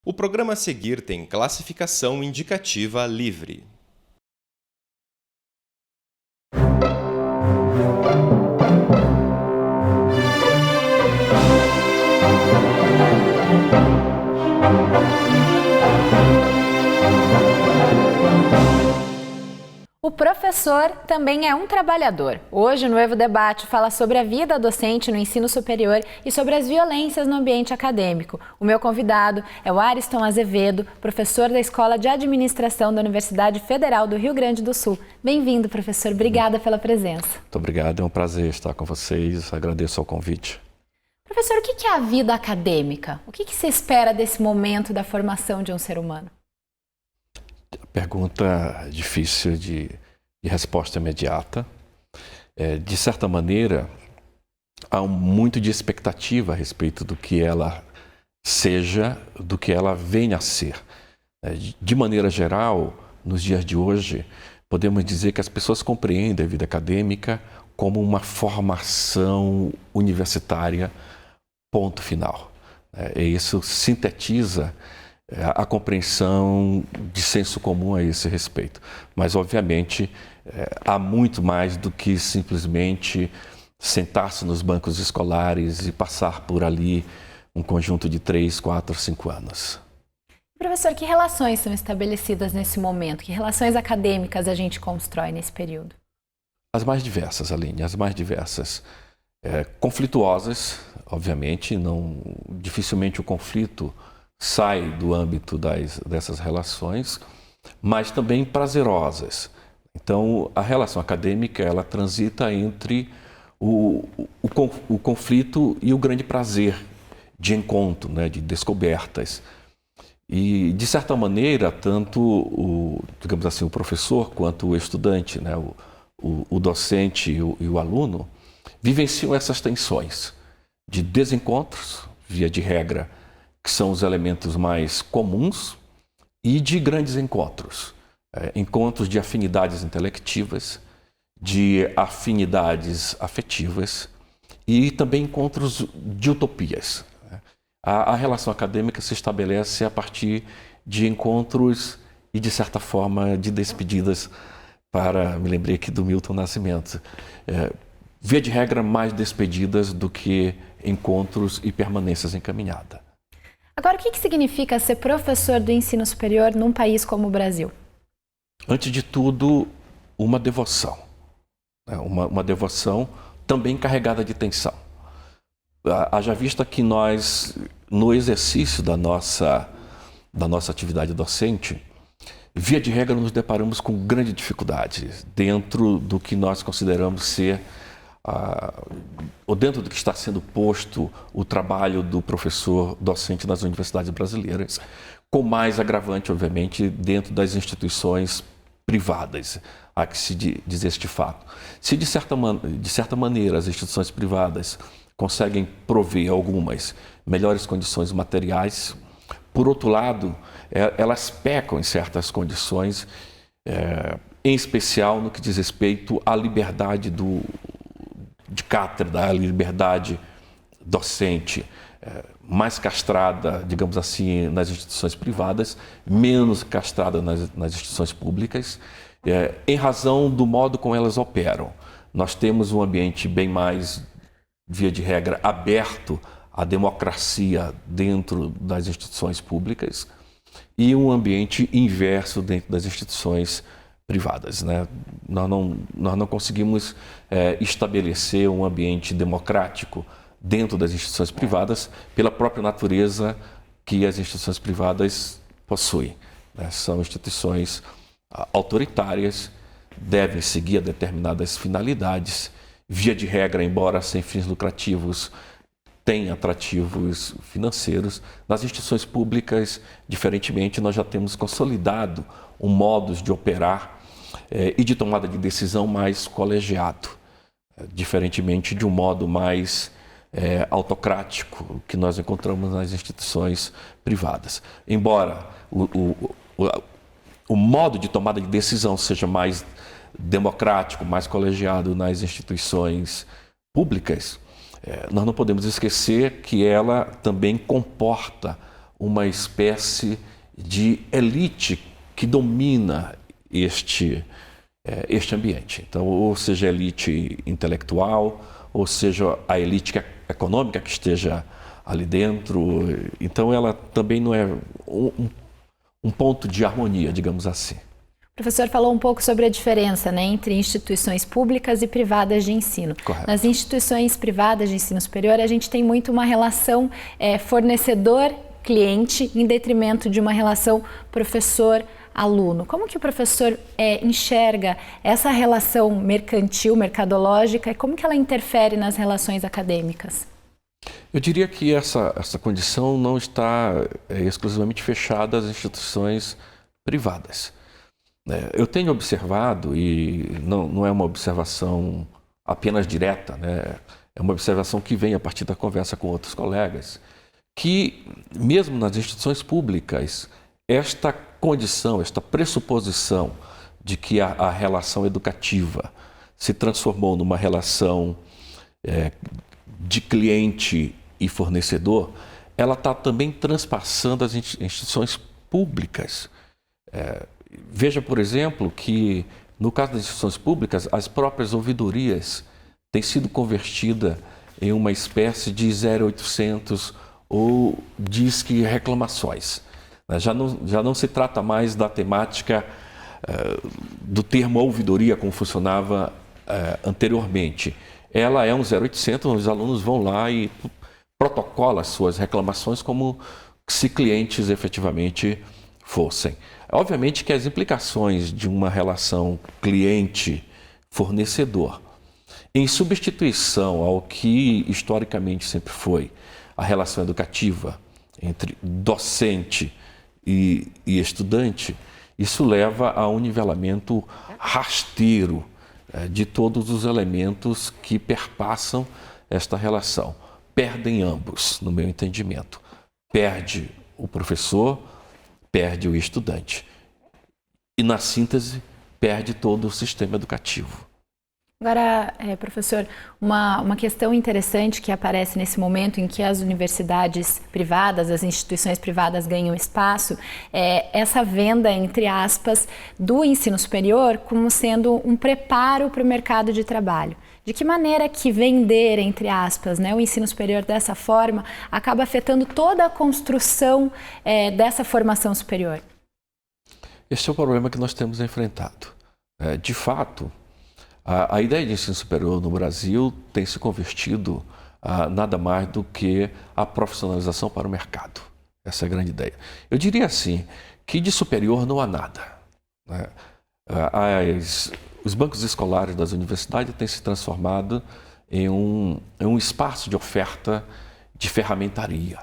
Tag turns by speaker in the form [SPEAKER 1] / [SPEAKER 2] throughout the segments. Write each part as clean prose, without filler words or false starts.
[SPEAKER 1] O programa a seguir tem classificação indicativa livre.
[SPEAKER 2] O professor também é um trabalhador. Hoje, no Evo Debate, fala sobre a vida docente no ensino superior e sobre as violências no ambiente acadêmico. O meu convidado é o Ariston Azevedo, professor da Escola de Administração da Universidade Federal do Rio Grande do Sul. Bem-vindo, professor. Obrigada pela presença.
[SPEAKER 3] Muito obrigado, é um prazer estar com vocês. Agradeço ao convite.
[SPEAKER 2] Professor, o que é a vida acadêmica? O que se espera desse momento da formação de um ser humano?
[SPEAKER 3] Pergunta difícil de resposta imediata. De certa maneira, há muito de expectativa a respeito do que ela seja, do que ela venha a ser. De maneira geral, nos dias de hoje, podemos dizer que as pessoas compreendem a vida acadêmica como uma formação universitária, ponto final. E isso sintetiza a compreensão de senso comum a esse respeito. Mas, obviamente, há muito mais do que simplesmente sentar-se nos bancos escolares e passar por ali um conjunto de 3, 4, 5 anos.
[SPEAKER 2] Professor, que relações são estabelecidas nesse momento? Que relações acadêmicas a gente constrói nesse período?
[SPEAKER 3] As mais diversas, Aline, as mais diversas. Conflituosas, obviamente, dificilmente o conflito sai do âmbito dessas relações, mas também prazerosas. Então, a relação acadêmica, ela transita entre o conflito e o grande prazer de encontro, né, de descobertas. E, de certa maneira, tanto digamos assim, o professor quanto o estudante, né, o docente e o aluno, vivenciam essas tensões de desencontros, via de regra, que são os elementos mais comuns, e de grandes encontros. Encontros de afinidades intelectivas, de afinidades afetivas e também encontros de utopias. A relação acadêmica se estabelece a partir de encontros e, de certa forma, de despedidas me lembrei aqui do Milton Nascimento. Via de regra, mais despedidas do que encontros e permanências encaminhadas.
[SPEAKER 2] Agora, o que significa ser professor do ensino superior num país como o Brasil?
[SPEAKER 3] Antes de tudo, uma devoção. Uma devoção também carregada de tensão. Haja vista que nós, no exercício da nossa atividade docente, via de regra nos deparamos com grande dificuldade dentro do que nós consideramos ser ou dentro do que está sendo posto o trabalho do professor docente nas universidades brasileiras, com mais agravante, obviamente, dentro das instituições privadas. Há que se dizer este fato. Se, de certa maneira, as instituições privadas conseguem prover algumas melhores condições materiais, por outro lado, elas pecam em certas condições, em especial no que diz respeito à liberdade de cátedra, a liberdade docente, mais castrada, digamos assim, nas instituições privadas, menos castrada nas instituições públicas, em razão do modo como elas operam. Nós temos um ambiente bem mais, via de regra, aberto à democracia dentro das instituições públicas e um ambiente inverso dentro das instituições privadas, né? Nós não conseguimos estabelecer um ambiente democrático dentro das instituições privadas pela própria natureza que as instituições privadas possuem, né? São instituições autoritárias, devem seguir a determinadas finalidades, via de regra, embora sem fins lucrativos, têm atrativos financeiros. Nas instituições públicas, diferentemente, nós já temos consolidado um modus de operar e de tomada de decisão mais colegiado, diferentemente de um modo mais autocrático que nós encontramos nas instituições privadas. Embora o modo de tomada de decisão seja mais democrático, mais colegiado nas instituições públicas, nós não podemos esquecer que ela também comporta uma espécie de elite que domina este ambiente. Então, ou seja a elite intelectual, ou seja a elite econômica que esteja ali dentro. Então, ela também não é um ponto de harmonia, digamos assim.
[SPEAKER 2] O professor falou um pouco sobre a diferença, né, entre instituições públicas e privadas de ensino.
[SPEAKER 3] Correto.
[SPEAKER 2] Nas instituições privadas de ensino superior, a gente tem muito uma relação fornecedor-cliente em detrimento de uma relação professor-aluno. Como que o professor enxerga essa relação mercantil, mercadológica, e como que ela interfere nas relações acadêmicas?
[SPEAKER 3] Eu diria que essa condição não está exclusivamente fechada às instituições privadas. Eu tenho observado, e não é uma observação apenas direta, né? É uma observação que vem a partir da conversa com outros colegas, que mesmo nas instituições públicas, esta condição, esta pressuposição de que a relação educativa se transformou numa relação de cliente e fornecedor, ela está também transpassando as instituições públicas. Veja, por exemplo, que no caso das instituições públicas, as próprias ouvidorias têm sido convertidas em uma espécie de 0800 ou disque reclamações. Já não se trata mais da temática do termo ouvidoria como funcionava anteriormente. Ela é um 0800, onde os alunos vão lá e protocolam as suas reclamações como se clientes efetivamente fossem. Obviamente que as implicações de uma relação cliente-fornecedor, em substituição ao que historicamente sempre foi a relação educativa entre docente e estudante, isso leva a um nivelamento rasteiro de todos os elementos que perpassam esta relação. Perdem ambos, no meu entendimento. Perde o professor, perde o estudante. E, na síntese, perde todo o sistema educativo.
[SPEAKER 2] Agora, professor, uma questão interessante que aparece nesse momento em que as universidades privadas, as instituições privadas ganham espaço, é essa venda, entre aspas, do ensino superior como sendo um preparo para o mercado de trabalho. De que maneira que vender, entre aspas, né, o ensino superior dessa forma acaba afetando toda a construção dessa formação superior?
[SPEAKER 3] Esse é o problema que nós temos enfrentado. De fato, a ideia de ensino superior no Brasil tem se convertido a nada mais do que a profissionalização para o mercado. Essa é a grande ideia. Eu diria assim, que de superior não há nada, né? Os bancos escolares das universidades têm se transformado em um espaço de oferta de ferramentaria,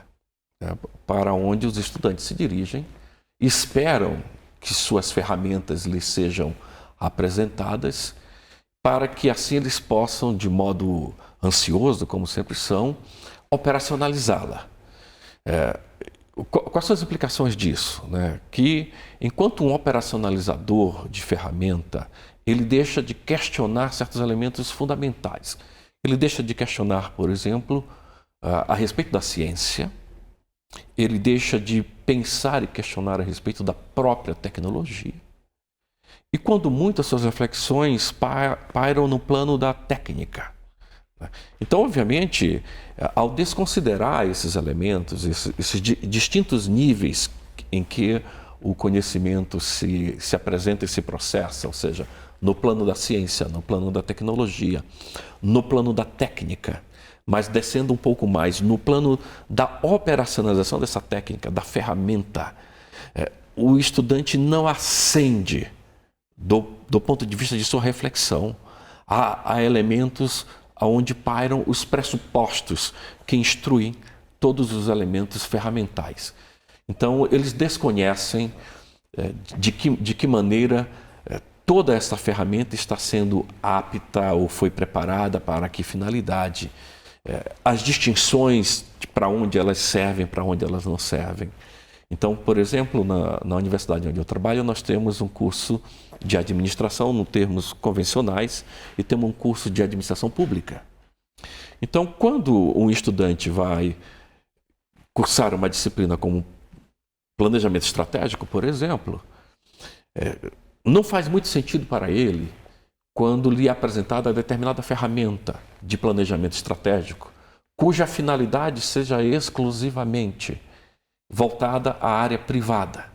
[SPEAKER 3] né, para onde os estudantes se dirigem, esperam que suas ferramentas lhes sejam apresentadas, para que assim eles possam, de modo ansioso, como sempre são, operacionalizá-la. Quais são as implicações disso? Né? Que, enquanto um operacionalizador de ferramenta, ele deixa de questionar certos elementos fundamentais. Ele deixa de questionar, por exemplo, a respeito da ciência, ele deixa de pensar e questionar a respeito da própria tecnologia. E quando muitas suas reflexões pairam no plano da técnica. Então, obviamente, ao desconsiderar esses elementos, esses distintos níveis em que o conhecimento se apresenta e se processa, ou seja, no plano da ciência, no plano da tecnologia, no plano da técnica, mas descendo um pouco mais no plano da operacionalização dessa técnica, da ferramenta, o estudante não ascende do ponto de vista de sua reflexão a elementos onde pairam os pressupostos que instruem todos os elementos ferramentais. Então, eles desconhecem de que maneira toda essa ferramenta está sendo apta ou foi preparada para que finalidade, as distinções para onde elas servem, para onde elas não servem. Então, por exemplo, na universidade onde eu trabalho, nós temos um curso de administração, nos termos convencionais, e temos um curso de administração pública. Então, quando um estudante vai cursar uma disciplina como planejamento estratégico, por exemplo, não faz muito sentido para ele quando lhe é apresentada determinada ferramenta de planejamento estratégico, cuja finalidade seja exclusivamente voltada à área privada,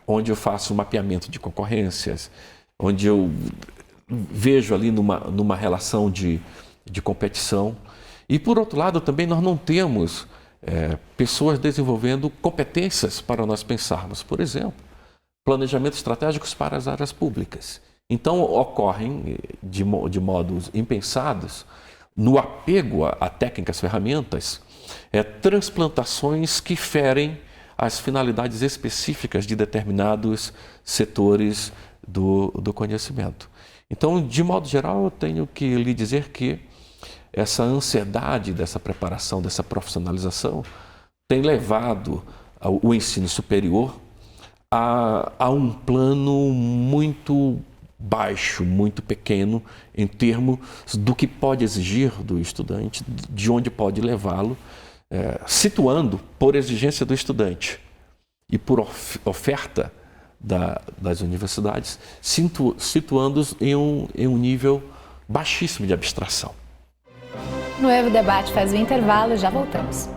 [SPEAKER 3] onde eu faço um mapeamento de concorrências, onde eu vejo ali numa relação de competição. E, por outro lado, também nós não temos pessoas desenvolvendo competências para nós pensarmos, por exemplo, planejamentos estratégicos para as áreas públicas. Então, ocorrem de modos impensados, no apego a técnicas, ferramentas, transplantações que ferem as finalidades específicas de determinados setores do conhecimento. Então, de modo geral, eu tenho que lhe dizer que essa ansiedade dessa preparação, dessa profissionalização, tem levado o ensino superior a um plano muito baixo, muito pequeno, em termos do que pode exigir do estudante, de onde pode levá-lo, situando, por exigência do estudante e por oferta das universidades, situando-os em um nível baixíssimo de abstração.
[SPEAKER 2] No Evo Debate faz o intervalo e já voltamos.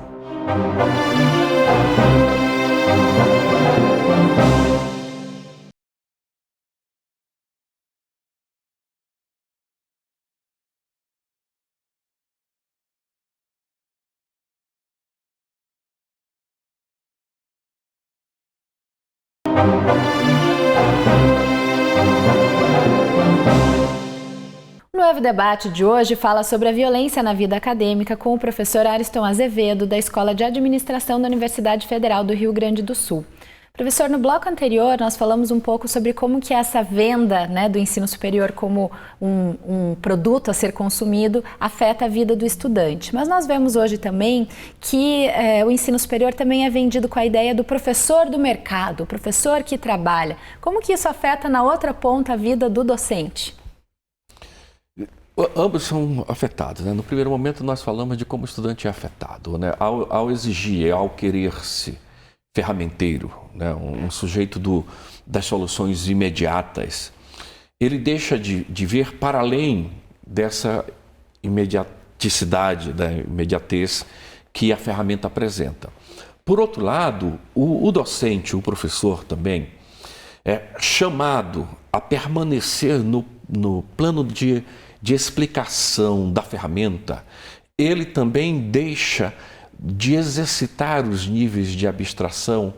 [SPEAKER 2] O Evo Debate de hoje fala sobre a violência na vida acadêmica com o professor Ariston Azevedo, da Escola de Administração da Universidade Federal do Rio Grande do Sul. Professor, no bloco anterior nós falamos um pouco sobre como que essa venda, né, do ensino superior como um produto a ser consumido afeta a vida do estudante. Mas nós vemos hoje também que o ensino superior também é vendido com a ideia do professor do mercado, o professor que trabalha. Como que isso afeta na outra ponta a vida do docente?
[SPEAKER 3] Ambos são afetados, né? No primeiro momento nós falamos de como o estudante é afetado, né? Ao exigir, ao querer-se ferramenteiro, né? Um sujeito das soluções imediatas, ele deixa de ver para além dessa imediaticidade, da imediatez que a ferramenta apresenta. Por outro lado, o docente, o professor também, é chamado a permanecer no plano de explicação da ferramenta. Ele também deixa de exercitar os níveis de abstração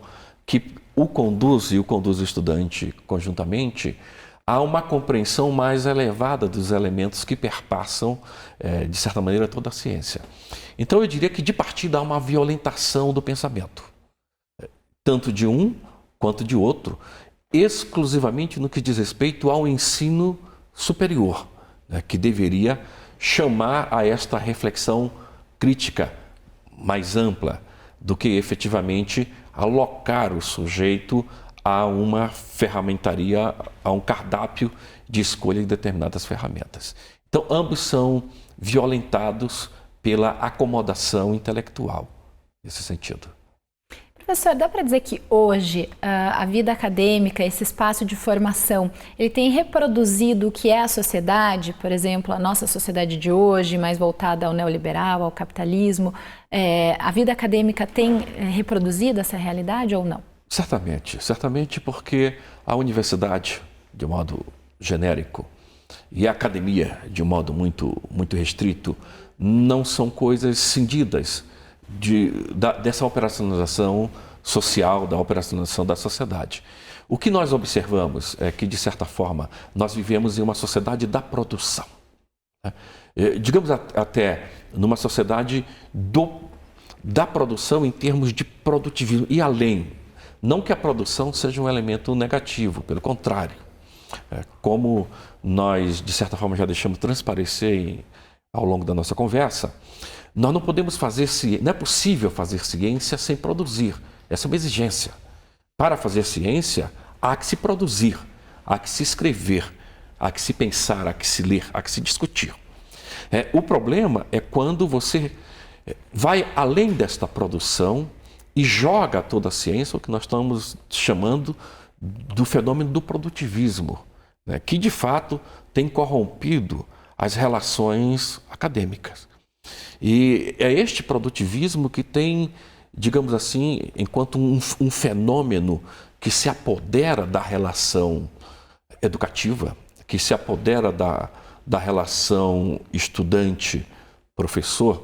[SPEAKER 3] que o conduz e o conduz o estudante conjuntamente a uma compreensão mais elevada dos elementos que perpassam, de certa maneira, toda a ciência. Então, eu diria que, de partida, há uma violentação do pensamento, tanto de um quanto de outro, exclusivamente no que diz respeito ao ensino superior, né, que deveria chamar a esta reflexão crítica mais ampla do que efetivamente alocar o sujeito a uma ferramentaria, a um cardápio de escolha de determinadas ferramentas. Então, ambos são violentados pela acomodação intelectual, nesse sentido.
[SPEAKER 2] Professor, dá para dizer que hoje a vida acadêmica, esse espaço de formação, ele tem reproduzido o que é a sociedade, por exemplo, a nossa sociedade de hoje, mais voltada ao neoliberal, ao capitalismo? A vida acadêmica tem reproduzido essa realidade ou não?
[SPEAKER 3] Certamente porque a universidade, de modo genérico, e a academia, de um modo muito restrito, não são coisas cindidas dessa operacionalização social, da operacionalização da sociedade. O que nós observamos é que, de certa forma, nós vivemos em uma sociedade da produção, né? Digamos até numa sociedade da produção em termos de produtivismo e além. Não que a produção seja um elemento negativo, pelo contrário. Como nós, de certa forma, já deixamos transparecer ao longo da nossa conversa, nós não podemos não é possível fazer ciência sem produzir. Essa é uma exigência. Para fazer ciência, há que se produzir, há que se escrever, há que se pensar, há que se ler, há que se discutir. O problema é quando você vai além desta produção e joga toda a ciência o que nós estamos chamando do fenômeno do produtivismo, né, que de fato tem corrompido as relações acadêmicas. E é este produtivismo que tem, digamos assim, enquanto um fenômeno que se apodera da relação educativa, que se apodera da relação estudante-professor,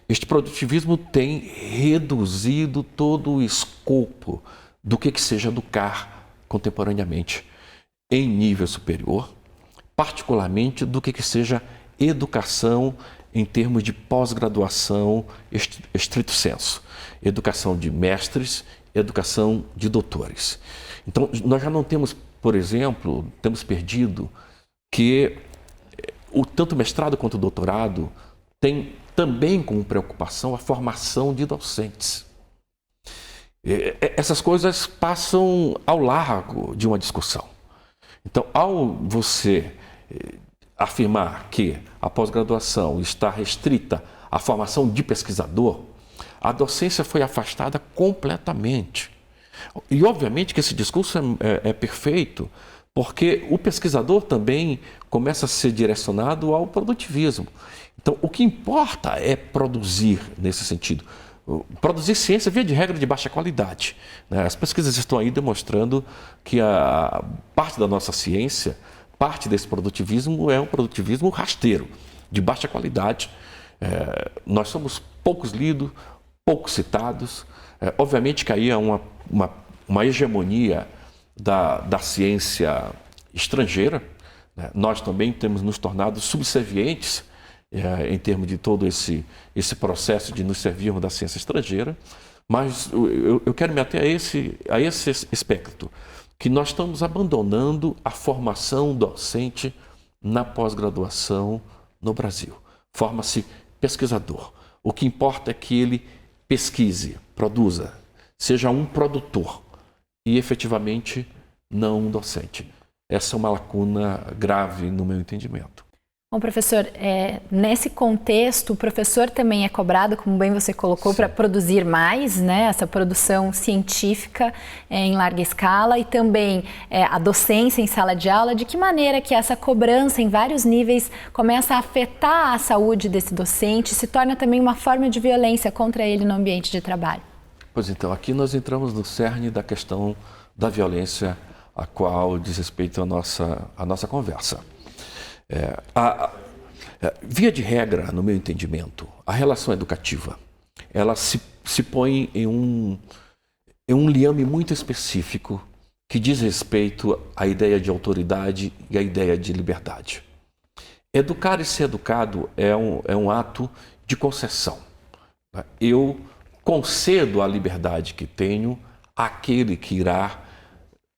[SPEAKER 3] este produtivismo tem reduzido todo o escopo do que seja educar contemporaneamente em nível superior, particularmente do que seja educação em termos de pós-graduação estrito sensu, educação de mestres, educação de doutores. Então, nós já não temos, por exemplo, temos perdido que tanto o mestrado quanto o doutorado tem também como preocupação a formação de docentes. Essas coisas passam ao largo de uma discussão. Então, ao você afirmar que a pós-graduação está restrita à formação de pesquisador, a docência foi afastada completamente. E, obviamente, que esse discurso é perfeito, porque o pesquisador também começa a ser direcionado ao produtivismo. Então, o que importa é produzir nesse sentido. Produzir ciência, via de regra, de baixa qualidade, né? As pesquisas estão aí demonstrando que a parte da nossa ciência, parte desse produtivismo é um produtivismo rasteiro, de baixa qualidade. Nós somos poucos lidos, poucos citados. Obviamente que aí há uma hegemonia da ciência estrangeira, né? Nós também temos nos tornado subservientes em termos de todo esse processo de nos servirmos da ciência estrangeira, mas eu quero me ater a esse aspecto, que nós estamos abandonando a formação docente na pós-graduação no Brasil. Forma-se pesquisador. O que importa é que ele pesquise, produza, seja um produtor e efetivamente não um docente. Essa é uma lacuna grave no meu entendimento.
[SPEAKER 2] Bom, professor, nesse contexto, o professor também é cobrado, como bem você colocou, para produzir mais, né? Essa produção científica em larga escala e também a docência em sala de aula. De que maneira que essa cobrança em vários níveis começa a afetar a saúde desse docente e se torna também uma forma de violência contra ele no ambiente de trabalho?
[SPEAKER 3] Pois então, aqui nós entramos no cerne da questão da violência a qual diz respeito a nossa conversa. Via de regra, no meu entendimento, a relação educativa, ela se põe em um liame muito específico que diz respeito à ideia de autoridade e à ideia de liberdade. Educar e ser educado é um ato de concessão. Eu concedo a liberdade que tenho àquele que irá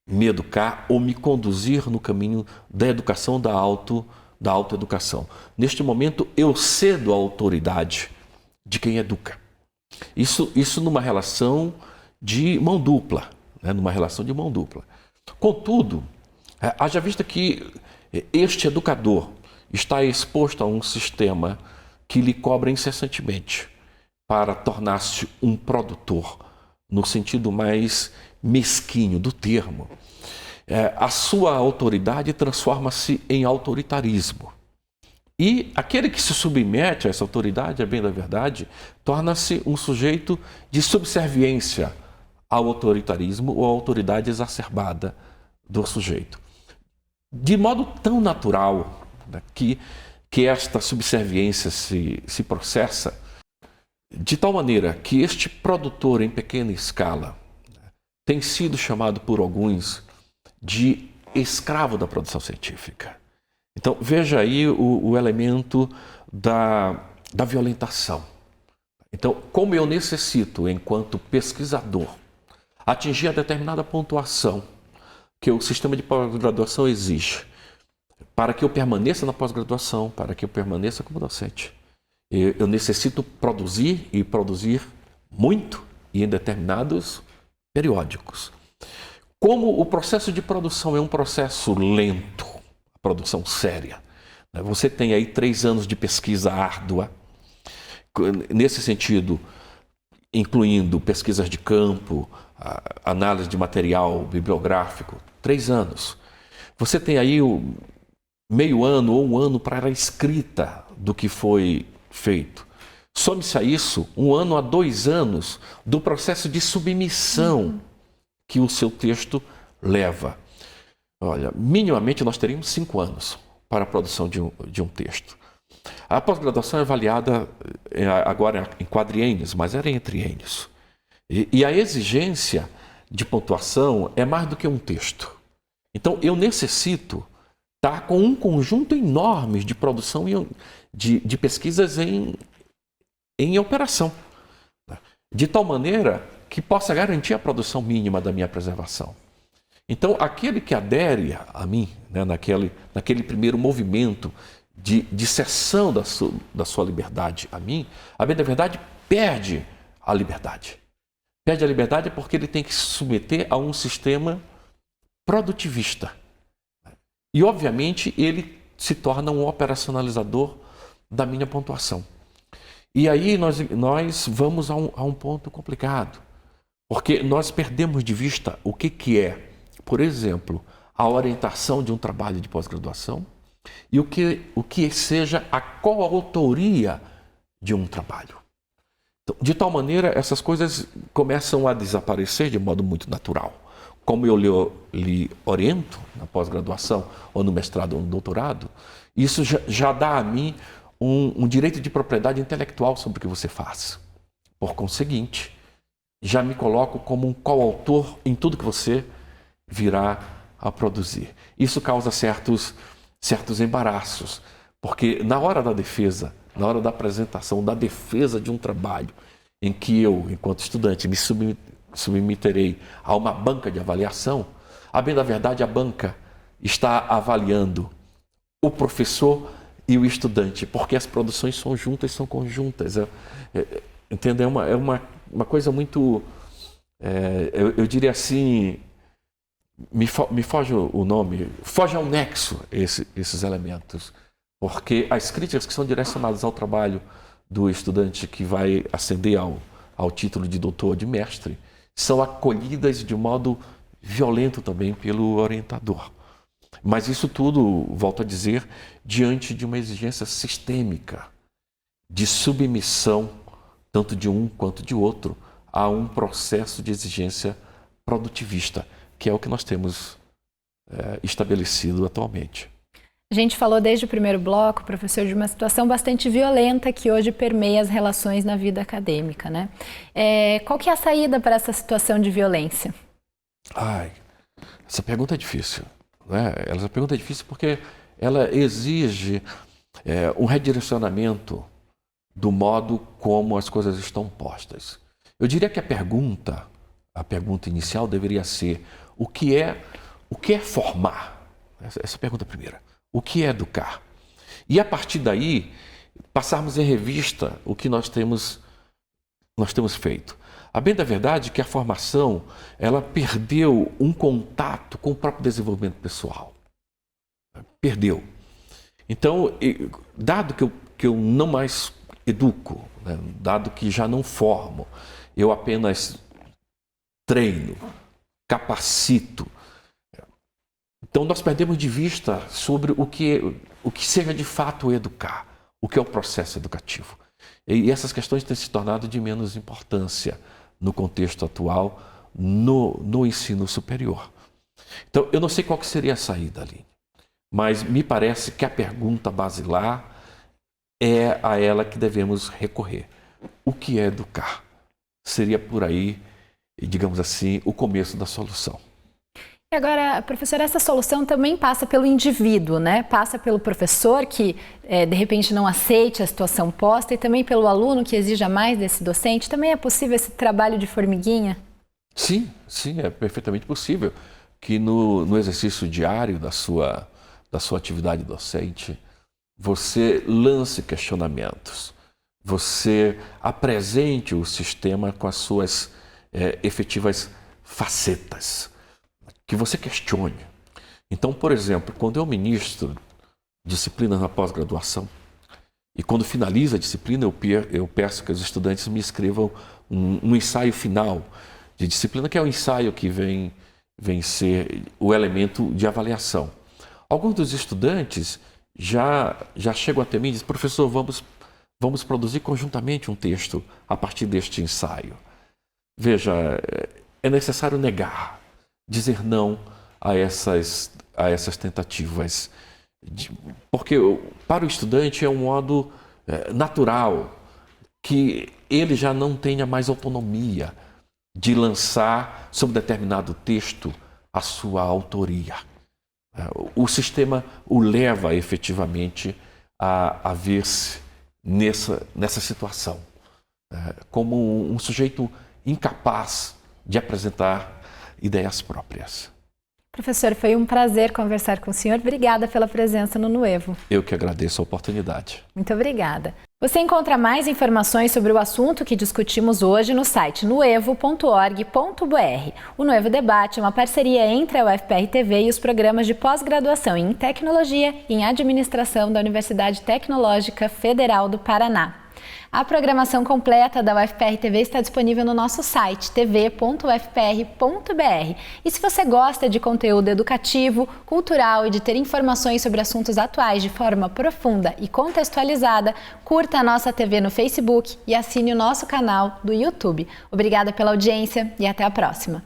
[SPEAKER 3] me educar ou me conduzir no caminho da educação da autoeducação. Neste momento, eu cedo a autoridade de quem educa. Isso numa relação de mão dupla, né? Numa relação de mão dupla. Contudo, haja vista que este educador está exposto a um sistema que lhe cobra incessantemente para tornar-se um produtor, no sentido mais mesquinho do termo. A sua autoridade transforma-se em autoritarismo. E aquele que se submete a essa autoridade, a bem da verdade, torna-se um sujeito de subserviência ao autoritarismo ou à autoridade exacerbada do sujeito. De modo tão natural, né, que esta subserviência se processa, de tal maneira que este produtor em pequena escala tem sido chamado por alguns de escravo da produção científica. Então, veja aí o elemento da violentação. Então, como eu necessito, enquanto pesquisador, atingir a determinada pontuação que o sistema de pós-graduação exige para que eu permaneça na pós-graduação, para que eu permaneça como docente, eu necessito produzir e produzir muito e em determinados periódicos. Como o processo de produção é um processo lento, produção séria, né? Você tem aí 3 anos de pesquisa árdua. Nesse sentido, incluindo pesquisas de campo, análise de material bibliográfico, 3 anos. Você tem aí meio ano ou 1 ano para a escrita do que foi feito. Some-se a isso 1 ano a 2 anos do processo de submissão que o seu texto leva. Olha, minimamente nós teríamos 5 anos para a produção de um texto. A pós-graduação é avaliada agora em quadriênios, mas era em triênios. E a exigência de pontuação é mais do que um texto. Então, eu necessito estar com um conjunto enorme de produção de pesquisas em operação, de tal maneira que possa garantir a produção mínima da minha preservação. Então, aquele que adere a mim, né, naquele primeiro movimento de cessão da sua liberdade a mim, a bem da verdade, perde a liberdade. Perde a liberdade porque ele tem que se submeter a um sistema produtivista. E, obviamente, ele se torna um operacionalizador da minha pontuação. E aí nós vamos a um ponto complicado, porque nós perdemos de vista o que é, por exemplo, a orientação de um trabalho de pós-graduação e o que seja a coautoria de um trabalho. Então, de tal maneira, essas coisas começam a desaparecer de modo muito natural. Como eu lhe oriento na pós-graduação, ou no mestrado ou no doutorado, isso já dá a mim um direito de propriedade intelectual sobre o que você faz. Por conseguinte, já me coloco como um coautor em tudo que você virá a produzir. Isso causa certos embaraços, porque na hora da defesa, na hora da apresentação, da defesa de um trabalho em que eu, enquanto estudante, me submeterei a uma banca de avaliação, a bem da verdade, a banca está avaliando o professor e o estudante, porque as produções são juntas, são conjuntas. Entendeu? É uma coisa muito, eu diria assim, me foge o nome, foge ao nexo esses elementos, porque as críticas que são direcionadas ao trabalho do estudante que vai ascender ao título de doutor ou de mestre são acolhidas de modo violento também pelo orientador. Mas isso tudo, volto a dizer, diante de uma exigência sistêmica de submissão, tanto de um quanto de outro, a um processo de exigência produtivista, que é o que nós temos estabelecido atualmente.
[SPEAKER 2] A gente falou desde o primeiro bloco, professor, de uma situação bastante violenta que hoje permeia as relações na vida acadêmica, né? Qual que é a saída para essa situação de violência?
[SPEAKER 3] Essa pergunta é difícil, né? Essa pergunta é difícil porque ela exige um redirecionamento do modo como as coisas estão postas. Eu diria que a pergunta inicial deveria ser o que é formar? Essa pergunta primeira. O que é educar? E a partir daí, passarmos em revista o que nós temos feito. A bem da verdade é que a formação, ela perdeu um contato com o próprio desenvolvimento pessoal. Perdeu. Então, dado que eu não mais educo, né, dado que já não formo, eu apenas treino, capacito. Então, nós perdemos de vista sobre o que seja de fato educar, o que é o processo educativo. E essas questões têm se tornado de menos importância no contexto atual, no ensino superior. Então, eu não sei qual que seria a saída ali, mas me parece que a pergunta basilar é a ela que devemos recorrer. O que é educar? Seria por aí, digamos assim, o começo da solução.
[SPEAKER 2] E agora, professor, essa solução também passa pelo indivíduo, né? Passa pelo professor que, de repente, não aceite a situação posta e também pelo aluno que exija mais desse docente. Também é possível esse trabalho de formiguinha?
[SPEAKER 3] Sim, é perfeitamente possível que no exercício diário da sua atividade docente, você lance questionamentos, você apresente o sistema com as suas efetivas facetas, que você questione. Então, por exemplo, quando eu ministro disciplina na pós-graduação e quando finaliza a disciplina eu peço que os estudantes me escrevam um ensaio final de disciplina, que é o ensaio que vem ser o elemento de avaliação. Alguns dos estudantes já chegam até mim e dizem: professor, vamos produzir conjuntamente um texto a partir deste ensaio. Veja, é necessário negar, dizer não a essas tentativas, porque para o estudante é um modo natural que ele já não tenha mais autonomia de lançar sobre determinado texto a sua autoria. O sistema o leva efetivamente a ver-se nessa situação, como um sujeito incapaz de apresentar ideias próprias.
[SPEAKER 2] Professor, foi um prazer conversar com o senhor. Obrigada pela presença no Nuevo.
[SPEAKER 3] Eu que agradeço a oportunidade.
[SPEAKER 2] Muito obrigada. Você encontra mais informações sobre o assunto que discutimos hoje no site nuevo.org.br. O Nuevo Debate é uma parceria entre a UFPR-TV e os programas de pós-graduação em Tecnologia e em Administração da Universidade Tecnológica Federal do Paraná. A programação completa da UFPR-TV está disponível no nosso site tv.ufpr.br. E se você gosta de conteúdo educativo, cultural e de ter informações sobre assuntos atuais de forma profunda e contextualizada, curta a nossa TV no Facebook e assine o nosso canal do YouTube. Obrigada pela audiência e até a próxima.